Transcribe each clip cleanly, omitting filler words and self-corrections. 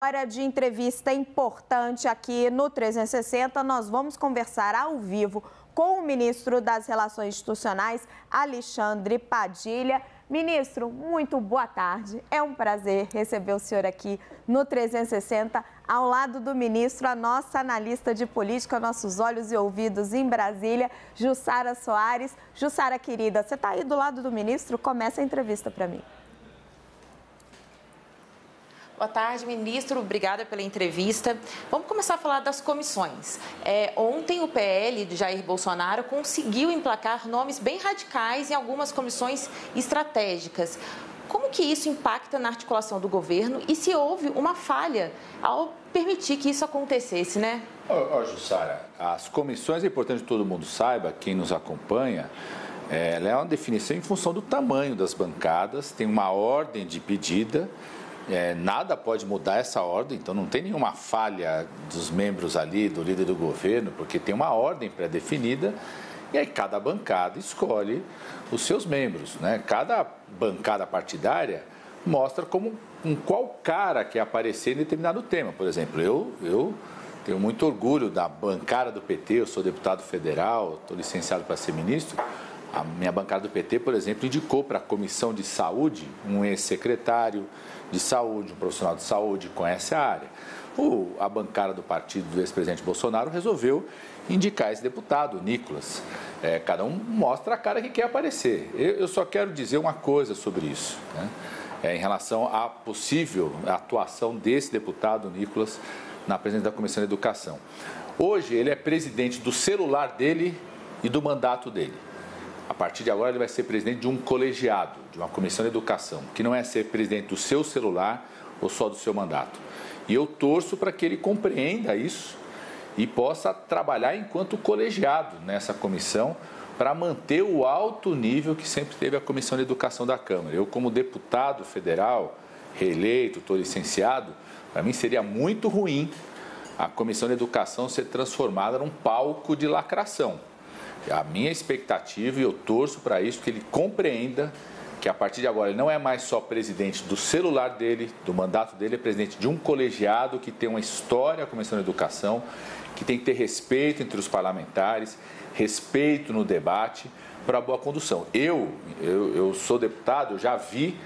Hora de entrevista importante aqui no 360. Nós vamos conversar ao vivo com o ministro das Relações Institucionais, Alexandre Padilha. Ministro, muito boa tarde. É um prazer receber o senhor aqui no 360. Ao lado do ministro, a nossa analista de política, nossos olhos e ouvidos em Brasília, Jussara Soares. Jussara, querida, você está aí do lado do ministro? Começa a entrevista para mim. Boa tarde, ministro. Obrigada pela entrevista. Vamos começar a falar das comissões. Ontem, o PL de Jair Bolsonaro conseguiu emplacar nomes bem radicais em algumas comissões estratégicas. Como que isso impacta na articulação do governo e se houve uma falha ao permitir que isso acontecesse, né? Jussara, as comissões, é importante que todo mundo saiba, quem nos acompanha, ela é uma definição em função do tamanho das bancadas, tem uma ordem de pedida. Nada pode mudar essa ordem, então não tem nenhuma falha dos membros ali, do líder do governo, porque tem uma ordem pré-definida e aí cada bancada escolhe os seus membros, né? Cada bancada partidária mostra com qual cara quer aparecer em determinado tema. Por exemplo, eu tenho muito orgulho da bancada do PT, eu sou deputado federal, estou licenciado para ser ministro. A minha bancada do PT, por exemplo, indicou para a Comissão de Saúde um ex-secretário de saúde, um profissional de saúde, conhece a área. A bancada do partido do ex-presidente Bolsonaro resolveu indicar esse deputado, Nicolas. Cada um mostra a cara que quer aparecer. Eu só quero dizer uma coisa sobre isso, né? Em relação à possível atuação desse deputado, Nicolas, na presidência da Comissão de Educação. Hoje, ele é presidente do celular dele e do mandato dele. A partir de agora, ele vai ser presidente de um colegiado, de uma comissão de educação, que não é ser presidente do seu celular ou só do seu mandato. E eu torço para que ele compreenda isso e possa trabalhar enquanto colegiado nessa comissão para manter o alto nível que sempre teve a Comissão de Educação da Câmara. Eu, como deputado federal, reeleito, estou licenciado, para mim seria muito ruim a Comissão de Educação ser transformada num palco de lacração. A minha expectativa, e eu torço para isso, que ele compreenda que a partir de agora ele não é mais só presidente do celular dele, do mandato dele, é presidente de um colegiado que tem uma história, a Comissão de Educação, que tem que ter respeito entre os parlamentares, respeito no debate para a boa condução. Eu sou deputado, eu já vi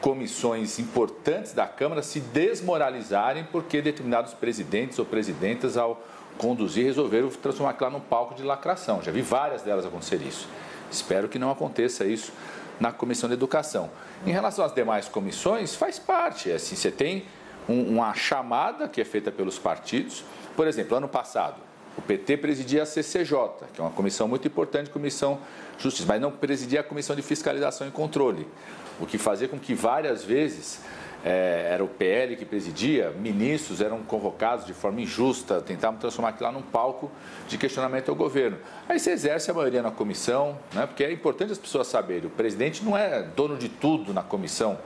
comissões importantes da Câmara se desmoralizarem porque determinados presidentes ou presidentas, ao conduzir, resolveram transformar aquilo num palco de lacração. Já vi várias delas acontecer isso. Espero que não aconteça isso na Comissão de Educação. Em relação às demais comissões, faz parte. Assim, você tem uma chamada que é feita pelos partidos. Por exemplo, ano passado, o PT presidia a CCJ, que é uma comissão muito importante, Comissão de Justiça, mas não presidia a Comissão de Fiscalização e Controle, o que fazia com que várias vezes era o PL que presidia, ministros eram convocados de forma injusta, tentavam transformar aquilo lá num palco de questionamento ao governo. Aí você exerce a maioria na comissão, né? Porque é importante as pessoas saberem, o presidente não é dono de tudo na comissão,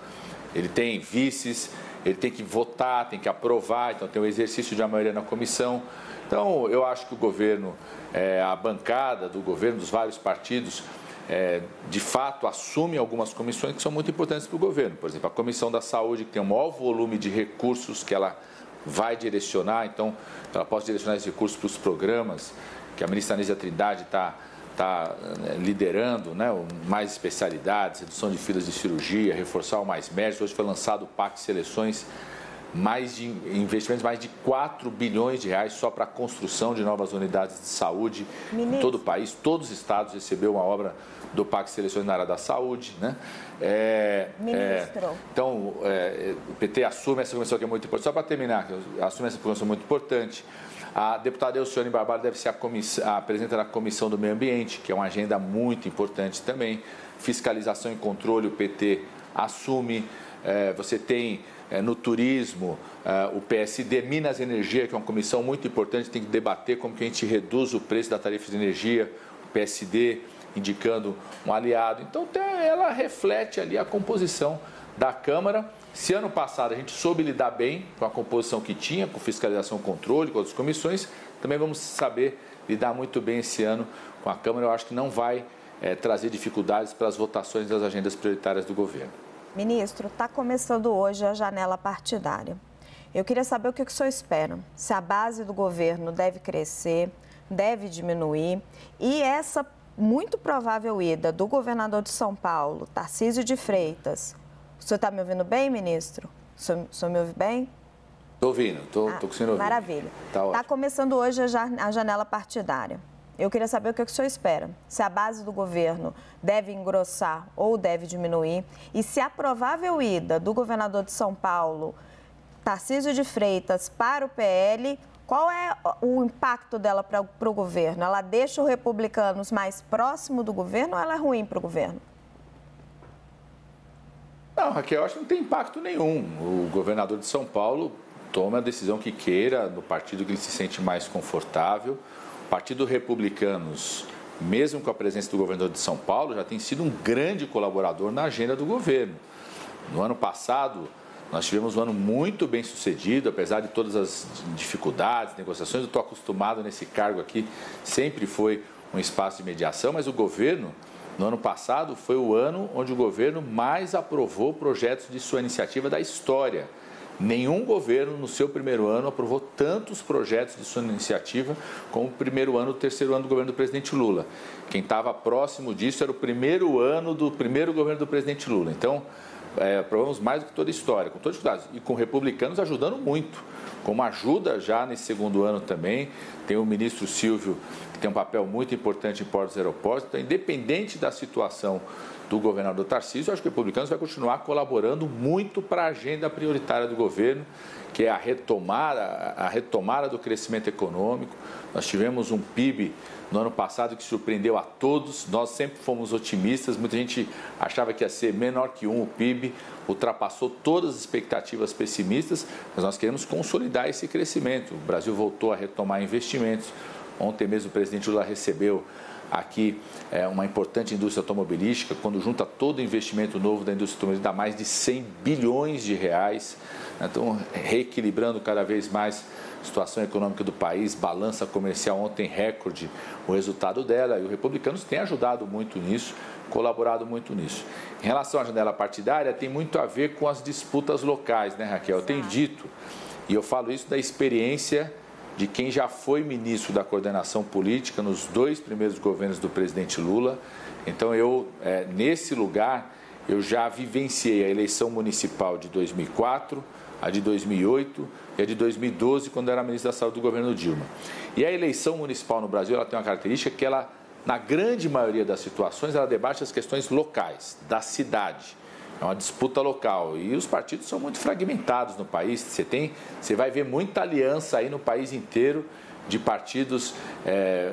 ele tem vices, ele tem que votar, tem que aprovar, então tem o exercício de uma maioria na comissão. Então, eu acho que o governo, a bancada do governo, dos vários partidos, de fato, assume algumas comissões que são muito importantes para o governo. Por exemplo, a Comissão da Saúde, que tem o maior volume de recursos que ela vai direcionar, então ela pode direcionar esses recursos para os programas que a ministra Anísia Trindade está liderando, né? Mais especialidades, redução de filas de cirurgia, reforçar o Mais Médicos. Hoje foi lançado o PAC Seleções, investimentos mais de 4 bilhões de reais só para a construção de novas unidades de saúde em todo o país. Todos os estados receberam uma obra do PAC Seleções na área da saúde, né? Então, o PT assume essa comissão que é muito importante. Só para terminar, assume essa comissão muito importante. A deputada Elcione Barbalho deve ser a presidenta da Comissão do Meio Ambiente, que é uma agenda muito importante também. Fiscalização e controle, o PT assume. Você tem no turismo, o PSD, Minas Energia, que é uma comissão muito importante, tem que debater como que a gente reduz o preço da tarifa de energia, o PSD indicando um aliado. Então, ela reflete ali a composição da Câmara. Se ano passado a gente soube lidar bem com a composição que tinha, com fiscalização e controle, com outras comissões, também vamos saber lidar muito bem esse ano com a Câmara. Eu acho que não vai trazer dificuldades para as votações das agendas prioritárias do governo. Ministro, está começando hoje a janela partidária. Eu queria saber o que o senhor espera. Se a base do governo deve crescer, deve diminuir e essa muito provável ida do governador de São Paulo, Tarcísio de Freitas. O senhor está me ouvindo bem, ministro? O senhor me ouve bem? Estou ouvindo, estou conseguindo ouvir. Maravilha. Está começando hoje a janela partidária. Eu queria saber o que o senhor espera. Se a base do governo deve engrossar ou deve diminuir. E se a provável ida do governador de São Paulo, Tarcísio de Freitas, para o PL, qual é o impacto dela para o governo? Ela deixa os republicanos mais próximo do governo ou ela é ruim para o governo? Não, Raquel, eu acho que não tem impacto nenhum. O governador de São Paulo toma a decisão que queira, no partido que ele se sente mais confortável. O Partido Republicanos, mesmo com a presença do governador de São Paulo, já tem sido um grande colaborador na agenda do governo. No ano passado, nós tivemos um ano muito bem sucedido, apesar de todas as dificuldades, negociações. Eu estou acostumado nesse cargo aqui, sempre foi um espaço de mediação, mas o governo, no ano passado, foi o ano onde o governo mais aprovou projetos de sua iniciativa da história. Nenhum governo, no seu primeiro ano, aprovou tantos projetos de sua iniciativa como o primeiro ano, o terceiro ano do governo do presidente Lula. Quem estava próximo disso era o primeiro ano do primeiro governo do presidente Lula. Então, aprovamos mais do que toda a história, com todas as dificuldades. E com republicanos ajudando muito. Como ajuda já nesse segundo ano também, tem o ministro Silvio, que tem um papel muito importante em portos e aeroportos. Então, independente da situação do governador Tarcísio, eu acho que o Republicanos vai continuar colaborando muito para a agenda prioritária do governo, que é a retomada do crescimento econômico. Nós tivemos um PIB no ano passado que surpreendeu a todos, nós sempre fomos otimistas, muita gente achava que ia ser menor que 1 o PIB, ultrapassou todas as expectativas pessimistas, mas nós queremos consolidar esse crescimento. O Brasil voltou a retomar investimentos. Ontem mesmo o presidente Lula recebeu aqui uma importante indústria automobilística, quando junta todo o investimento novo da indústria automobilística, dá mais de 100 bilhões de reais. Então, reequilibrando cada vez mais a situação econômica do país, balança comercial ontem recorde, o resultado dela, e os republicanos têm ajudado muito nisso, colaborado muito nisso. Em relação à janela partidária, tem muito a ver com as disputas locais, né, Raquel? Eu tenho dito, e eu falo isso da experiência de quem já foi ministro da coordenação política nos 2 primeiros governos do presidente Lula. Então, nesse lugar, eu já vivenciei a eleição municipal de 2004, a de 2008 e a de 2012, quando era ministro da Saúde do governo Dilma. E a eleição municipal no Brasil, ela tem uma característica que ela, na grande maioria das situações, ela debate as questões locais, da cidade. É uma disputa local e os partidos são muito fragmentados no país. Você vai ver muita aliança aí no país inteiro de partidos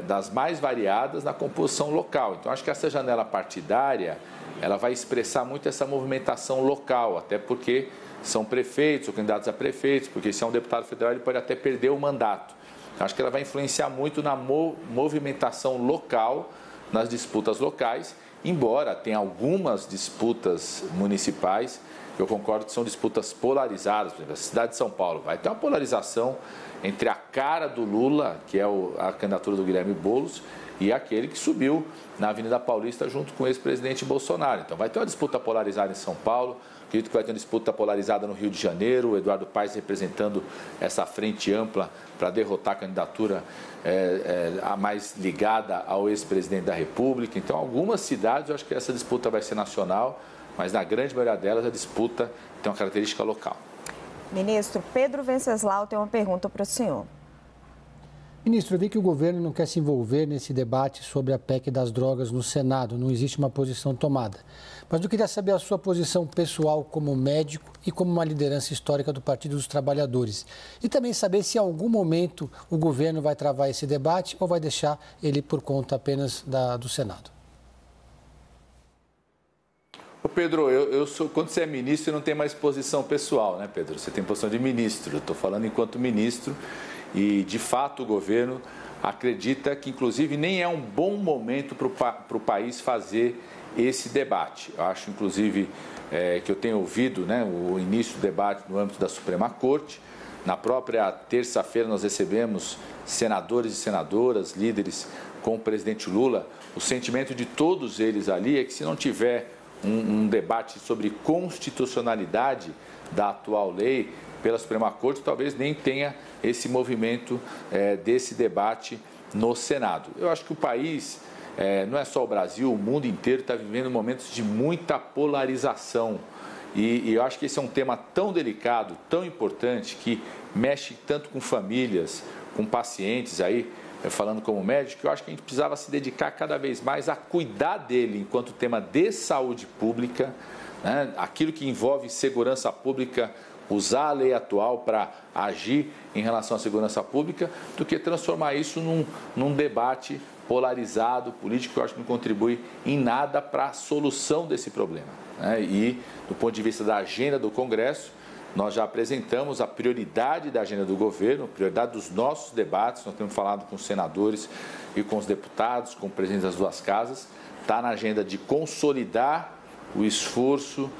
das mais variadas na composição local. Então, acho que essa janela partidária, ela vai expressar muito essa movimentação local, até porque são prefeitos ou candidatos a prefeitos, porque se é um deputado federal ele pode até perder o mandato. Então, acho que ela vai influenciar muito na movimentação local, nas disputas locais, embora tenha algumas disputas municipais, eu concordo que são disputas polarizadas. Por exemplo, a cidade de São Paulo vai ter uma polarização entre a cara do Lula, que é a candidatura do Guilherme Boulos, e aquele que subiu na Avenida Paulista junto com o ex-presidente Bolsonaro. Então vai ter uma disputa polarizada em São Paulo, acredito que vai ter uma disputa polarizada no Rio de Janeiro, o Eduardo Paes representando essa frente ampla para derrotar a candidatura a mais ligada ao ex-presidente da República. Então, algumas cidades, eu acho que essa disputa vai ser nacional, mas na grande maioria delas a disputa tem uma característica local. Ministro, Pedro Venceslau tem uma pergunta para o senhor. Ministro, eu vi que o governo não quer se envolver nesse debate sobre a PEC das drogas no Senado, não existe uma posição tomada. Mas eu queria saber a sua posição pessoal como médico e como uma liderança histórica do Partido dos Trabalhadores. E também saber se em algum momento o governo vai travar esse debate ou vai deixar ele por conta apenas do Senado. Ô Pedro, quando você é ministro, você não tem mais posição pessoal, né, Pedro? Você tem posição de ministro. Eu estou falando enquanto ministro. E, de fato, o governo acredita que, inclusive, nem é um bom momento para o país fazer esse debate. Eu acho, inclusive, que eu tenho ouvido o início do debate no âmbito da Suprema Corte. Na própria terça-feira, nós recebemos senadores e senadoras, líderes com o presidente Lula. O sentimento de todos eles ali é que, se não tiver um debate sobre constitucionalidade da atual lei, pela Suprema Corte, talvez nem tenha esse movimento desse debate no Senado. Eu acho que o país, não é só o Brasil, o mundo inteiro está vivendo momentos de muita polarização. E eu acho que esse é um tema tão delicado, tão importante, que mexe tanto com famílias, com pacientes aí, falando como médico, que eu acho que a gente precisava se dedicar cada vez mais a cuidar dele enquanto tema de saúde pública, né? Aquilo que envolve segurança pública, usar a lei atual para agir em relação à segurança pública, do que transformar isso num debate polarizado, político, que eu acho que não contribui em nada para a solução desse problema, né? E, do ponto de vista da agenda do Congresso, nós já apresentamos a prioridade da agenda do governo, a prioridade dos nossos debates. Nós temos falado com os senadores e com os deputados, com o presidente das duas casas. Está na agenda de consolidar o esforço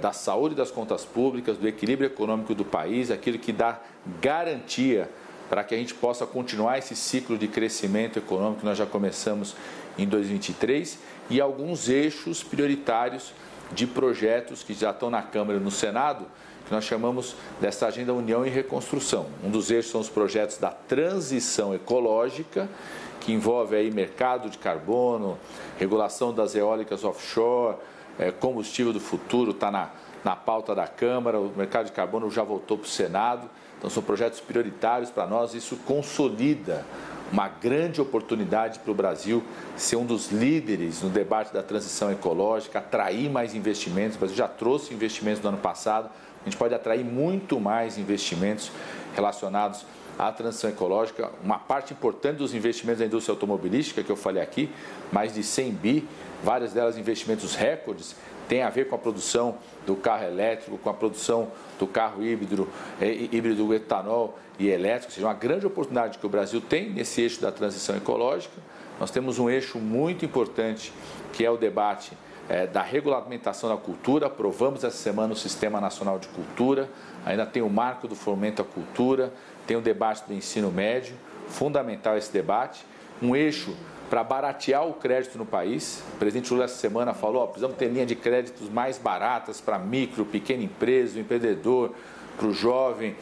da saúde das contas públicas, do equilíbrio econômico do país, aquilo que dá garantia para que a gente possa continuar esse ciclo de crescimento econômico que nós já começamos em 2023, e alguns eixos prioritários de projetos que já estão na Câmara e no Senado, que nós chamamos dessa agenda União e Reconstrução. Um dos eixos são os projetos da transição ecológica, que envolve aí mercado de carbono, regulação das eólicas offshore, combustível do futuro, está na pauta da Câmara, o mercado de carbono já voltou para o Senado. Então, são projetos prioritários para nós. Isso consolida uma grande oportunidade para o Brasil ser um dos líderes no debate da transição ecológica, atrair mais investimentos. O Brasil já trouxe investimentos no ano passado, a gente pode atrair muito mais investimentos relacionados à transição ecológica. Uma parte importante dos investimentos da indústria automobilística, que eu falei aqui, mais de 100 bi, várias delas investimentos recordes, tem a ver com a produção do carro elétrico, com a produção do carro híbrido etanol e elétrico, ou seja, uma grande oportunidade que o Brasil tem nesse eixo da transição ecológica. Nós temos um eixo muito importante, que é o debate da regulamentação da cultura. Aprovamos essa semana o Sistema Nacional de Cultura, ainda tem o marco do fomento à cultura, tem o debate do ensino médio, fundamental esse debate, um eixo para baratear o crédito no país. O presidente Lula essa semana falou, precisamos ter linha de créditos mais baratas para micro, pequena empresa, o empreendedor, para o jovem,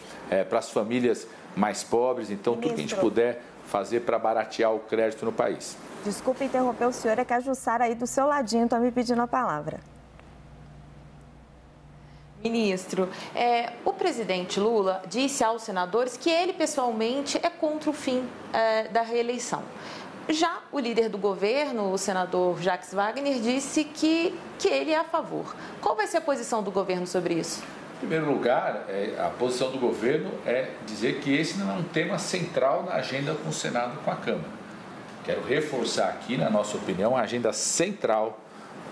para as famílias mais pobres. Então, tudo que a gente puder fazer para baratear o crédito no país. Desculpe interromper o senhor, é que a Jussara aí do seu ladinho está me pedindo a palavra. Ministro, o presidente Lula disse aos senadores que ele pessoalmente é contra o fim da reeleição. Já o líder do governo, o senador Jacques Wagner, disse que ele é a favor. Qual vai ser a posição do governo sobre isso? Em primeiro lugar, a posição do governo é dizer que esse não é um tema central na agenda com o Senado e com a Câmara. Quero reforçar aqui, na nossa opinião, a agenda central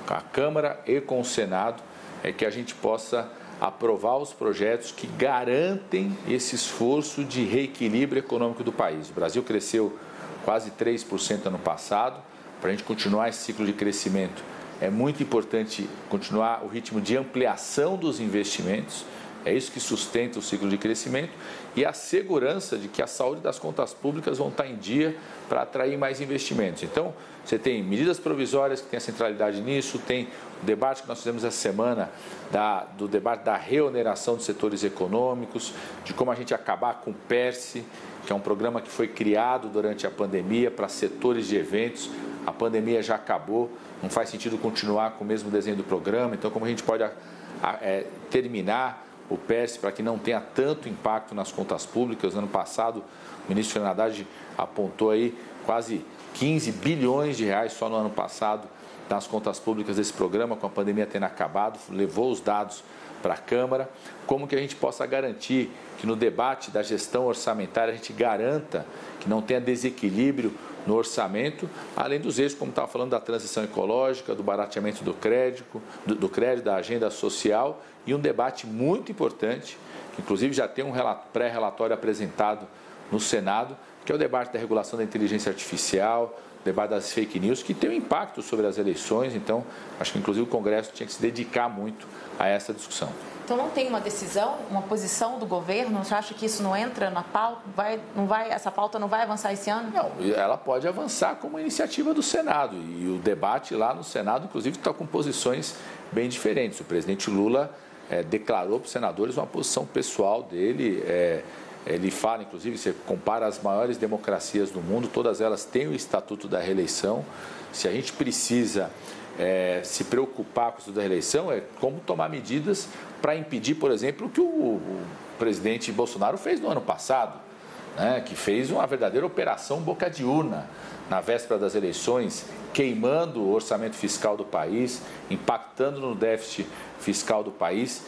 com a Câmara e com o Senado é que a gente possa aprovar os projetos que garantem esse esforço de reequilíbrio econômico do país. O Brasil cresceu quase 3% ano passado. Para a gente continuar esse ciclo de crescimento, é muito importante continuar o ritmo de ampliação dos investimentos. É isso que sustenta o ciclo de crescimento e a segurança de que a saúde das contas públicas vão estar em dia para atrair mais investimentos. Então, você tem medidas provisórias que têm a centralidade nisso, tem o debate que nós fizemos essa semana do debate da reoneração dos setores econômicos, de como a gente acabar com o PERSE, que é um programa que foi criado durante a pandemia para setores de eventos. A pandemia já acabou, não faz sentido continuar com o mesmo desenho do programa. Então, como a gente pode terminar o PERSE para que não tenha tanto impacto nas contas públicas? No ano passado, o ministro Fernando Haddad apontou aí quase 15 bilhões de reais só no ano passado nas contas públicas desse programa, com a pandemia tendo acabado, levou os dados para a Câmara. Como que a gente possa garantir que no debate da gestão orçamentária a gente garanta que não tenha desequilíbrio no orçamento, além dos eixos, como estava falando, da transição ecológica, do barateamento do crédito, da agenda social, e um debate muito importante, que inclusive já tem um pré-relatório apresentado no Senado, que é o debate da regulação da inteligência artificial, o debate das fake news, que tem um impacto sobre as eleições. Então, acho que inclusive o Congresso tinha que se dedicar muito a essa discussão. Então, não tem uma decisão, uma posição do governo? Você acha que isso não entra na pauta? Essa pauta não vai avançar esse ano? Não, ela pode avançar como uma iniciativa do Senado. E o debate lá no Senado, inclusive, está com posições bem diferentes. O presidente Lula declarou para os senadores uma posição pessoal dele. Ele fala, inclusive, você compara as maiores democracias do mundo, todas elas têm o estatuto da reeleição. Se a gente precisa se preocupar com isso da reeleição, é como tomar medidas para impedir, por exemplo, o que o presidente Bolsonaro fez no ano passado, né, que fez uma verdadeira operação boca de urna na véspera das eleições, queimando o orçamento fiscal do país, impactando no déficit fiscal do país,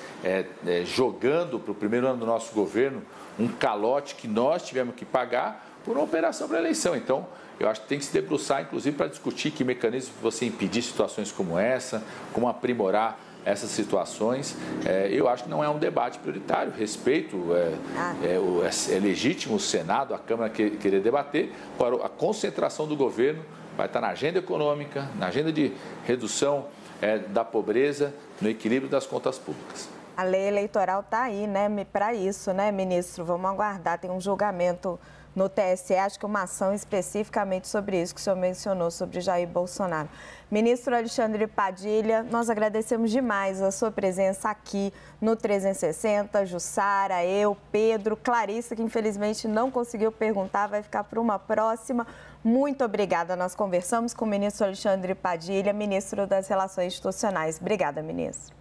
jogando para o primeiro ano do nosso governo um calote que nós tivemos que pagar por uma operação para a eleição. Então, eu acho que tem que se debruçar, inclusive, para discutir que mecanismos você impedir situações como essa, como aprimorar essas situações. Eu acho que não é um debate prioritário, respeito, é legítimo o Senado, a Câmara querer debater. Agora, a concentração do governo vai estar na agenda econômica, na agenda de redução da pobreza, no equilíbrio das contas públicas. A lei eleitoral está aí, né, para isso, né, ministro? Vamos aguardar, tem um julgamento no TSE, acho que uma ação especificamente sobre isso que o senhor mencionou, sobre Jair Bolsonaro. Ministro Alexandre Padilha, nós agradecemos demais a sua presença aqui no 360, Jussara, eu, Pedro, Clarissa, que infelizmente não conseguiu perguntar, vai ficar para uma próxima. Muito obrigada. Nós conversamos com o ministro Alexandre Padilha, ministro das Relações Institucionais. Obrigada, ministro.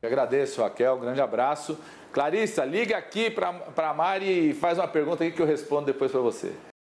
Eu agradeço, Raquel, um grande abraço. Clarissa, liga aqui para a Mari e faz uma pergunta aqui que eu respondo depois para você.